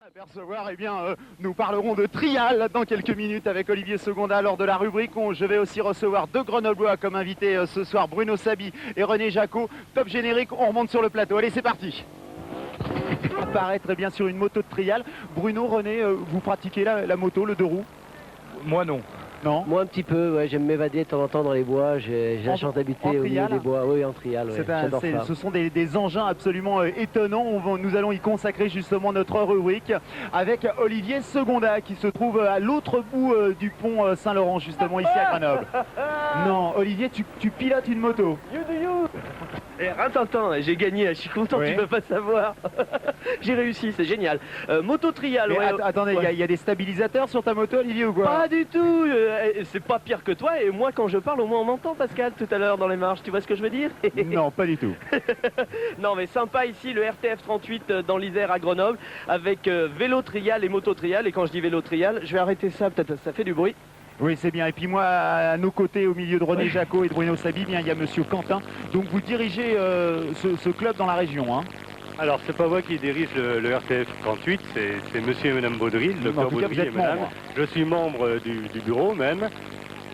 Apercevoir, eh bien, nous parlerons de trial dans quelques minutes avec Olivier Segonda lors de la rubrique. Je vais aussi recevoir deux Grenoblois comme invités ce soir, Bruno Sabi et René Jacot. Top générique, on remonte sur le plateau. Allez, c'est parti. Apparaître bien sur une moto de trial. Bruno, René, vous pratiquez la moto, le deux roues? Moi non. Non. Moi un petit peu, ouais, j'aime m'évader de temps en temps dans les bois, j'ai la chance d'habiter au milieu des bois, oui en trial, ouais, j'adore ça. Ce sont des engins absolument étonnants, nous allons y consacrer justement notre rubrique avec Olivier Segonda qui se trouve à l'autre bout du pont Saint-Laurent justement ici à Grenoble. Non, Olivier, tu pilotes une moto. Et Rintintin, j'ai gagné, je suis content, oui. Tu peux pas savoir. J'ai réussi, c'est génial. Moto trial, mais ouais. Attendez, ouais. Il y a des stabilisateurs sur ta moto, Olivier, ou quoi? Pas du tout, c'est pas pire que toi, et moi quand je parle, au moins on m'entend Pascal tout à l'heure dans les marches, tu vois ce que je veux dire? Non, pas du tout. Non mais sympa ici, le RTF 38 dans l'Isère à Grenoble, avec vélo trial et moto trial, et quand je dis vélo trial, je vais arrêter ça, peut-être ça fait du bruit. Oui, c'est bien. Et puis moi, à nos côtés, au milieu de René Jacot et de Bruno Sabi, bien, il y a monsieur Quentin. Donc vous dirigez ce club dans la région, hein? Alors, c'est pas moi qui dirige le RTF 38, c'est monsieur et madame Baudry, le docteur Baudry et madame. Je suis membre du bureau même.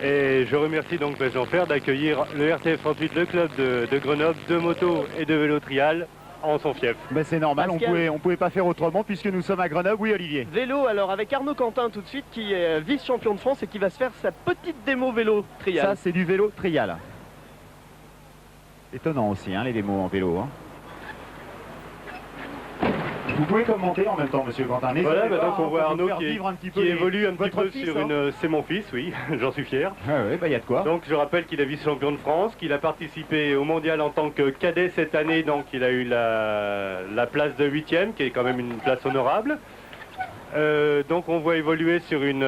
Et je remercie donc Président Fer d'accueillir le RTF 38, le club de Grenoble, de moto et de vélo trial en son fief. Ben c'est normal, on pouvait pas faire autrement puisque nous sommes à Grenoble. Oui, Olivier. Vélo, alors avec Arnaud Quentin tout de suite qui est vice-champion de France et qui va se faire sa petite démo vélo trial. Ça, c'est du vélo trial. Étonnant aussi, hein, les démos en vélo. Hein. Vous pouvez commenter en même temps, monsieur Quentin. Voilà, bah donc on voit Arnaud qui évolue un petit peu fils, sur hein. une... C'est mon fils, oui, j'en suis fier. Ah oui, bah il y a de quoi. Donc je rappelle qu'il est vice-champion de France, qu'il a participé au mondial en tant que cadet cette année, donc il a eu la place de 8e, qui est quand même une place honorable. Donc on voit évoluer sur une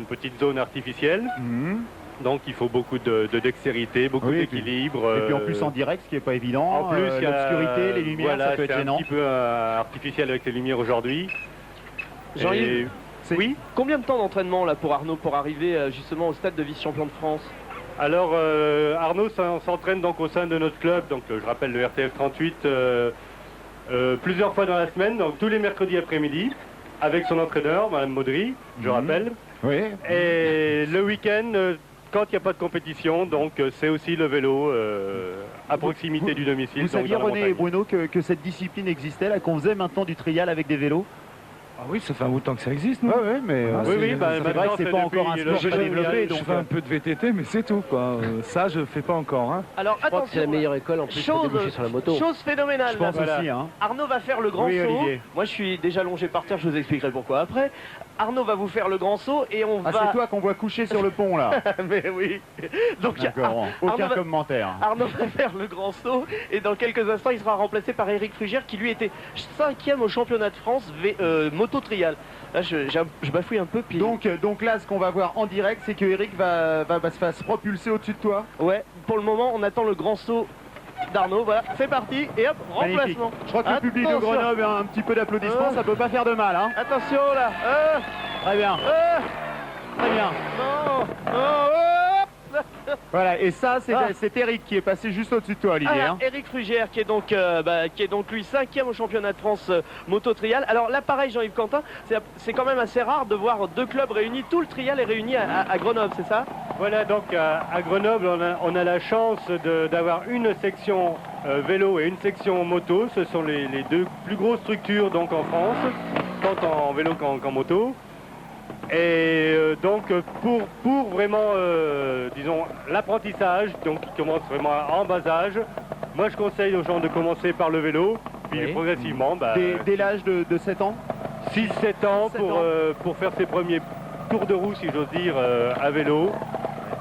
petite zone artificielle. Donc il faut beaucoup de dextérité, beaucoup d'équilibre. Et puis en plus en direct, ce qui n'est pas évident. En plus, l'obscurité, les lumières, voilà, ça peut être gênant. C'est un petit peu artificiel avec les lumières aujourd'hui. Jean-Yves, oui. Combien de temps d'entraînement là pour Arnaud pour arriver justement au stade de vice-champion de France? Alors Arnaud s'entraîne donc au sein de notre club, donc je rappelle le RTF 38, plusieurs fois dans la semaine, donc tous les mercredis après-midi, avec son entraîneur, madame Baudry, je rappelle. Oui. Et le week-end, quand il n'y a pas de compétition, donc c'est aussi le vélo à proximité du domicile. Vous saviez, René et Bruno, que cette discipline existait, là, qu'on faisait maintenant du trial avec des vélos? Ah oui, ça fait un bout de temps que ça existe, non? Oui, mais oui, c'est vrai que c'est pas encore un sport très développé. Je fais un peu de VTT, mais c'est tout, quoi. Ça, je fais pas encore, hein. Alors Je crois que c'est la meilleure école en plus pour déboucher sur la moto. Chose phénoménale. Je pense là. aussi, hein. Arnaud va faire le grand Oui, saut. Olivier. Moi, je suis déjà allongé par terre, je vous expliquerai pourquoi après. Arnaud va vous faire le grand saut et on va... c'est toi qu'on voit coucher sur le pont, là. Mais oui. Donc, D'accord, aucun commentaire. Arnaud va faire le grand saut et dans quelques instants, il sera remplacé par Eric Frugère qui lui était 5e au championnat de France moto trial. Là, je bafouille un peu. Puis... Donc là, ce qu'on va voir en direct, c'est que Eric va se propulser au-dessus de toi. Ouais, pour le moment, on attend le grand saut d'Arnaud. Voilà, c'est parti. Et hop, remplacement. Magnifique. Je crois que le public de Grenoble a un petit peu d'applaudissements, ça peut pas faire de mal. Hein. Attention là. Très bien. Très bien. Non, non, Voilà, et ça, c'est Eric qui est passé juste au-dessus de toi, Olivier. hein. Eric Frugère qui est donc lui 5e au championnat de France moto trial. Alors là, pareil, Jean-Yves Quentin, c'est quand même assez rare de voir deux clubs réunis, tout le trial est réuni à Grenoble, c'est ça? Voilà, donc à Grenoble, on a la chance d'avoir une section vélo et une section moto. Ce sont les deux plus grosses structures donc en France, tant en vélo qu'en moto. Et donc pour vraiment, disons, l'apprentissage, donc qui commence vraiment en bas âge, moi je conseille aux gens de commencer par le vélo, puis progressivement... Dès l'âge de 7 ans 6-7 ans pour faire ses premiers tours de roue, si j'ose dire, à vélo.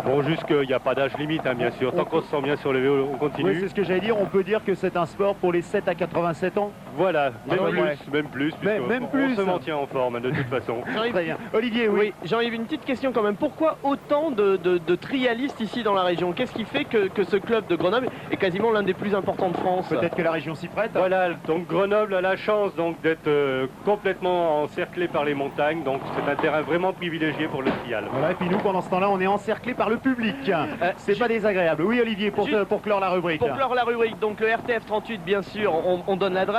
Bon, jusqu'il n'y a pas d'âge limite, hein, bien sûr. Tant qu'on se sent bien sur le vélo, on continue. Oui, c'est ce que j'allais dire. On peut dire que c'est un sport pour les 7 à 87 ans. Voilà, même plus. On se maintient en forme, de toute façon. Très bien. Olivier, oui. Jean-Yves, une petite question quand même. Pourquoi autant de trialistes ici dans la région? Qu'est-ce qui fait que ce club de Grenoble est quasiment l'un des plus importants de France? Peut-être que la région s'y prête. Voilà, donc Grenoble a la chance d'être complètement encerclé par les montagnes. Donc c'est un terrain vraiment privilégié pour le trial. Voilà, et puis nous, pendant ce temps-là, on est encerclé par le public. C'est pas désagréable. Oui, Olivier, pour clore la rubrique. Pour clore la rubrique, donc le RTF 38, bien sûr, on donne l'adresse.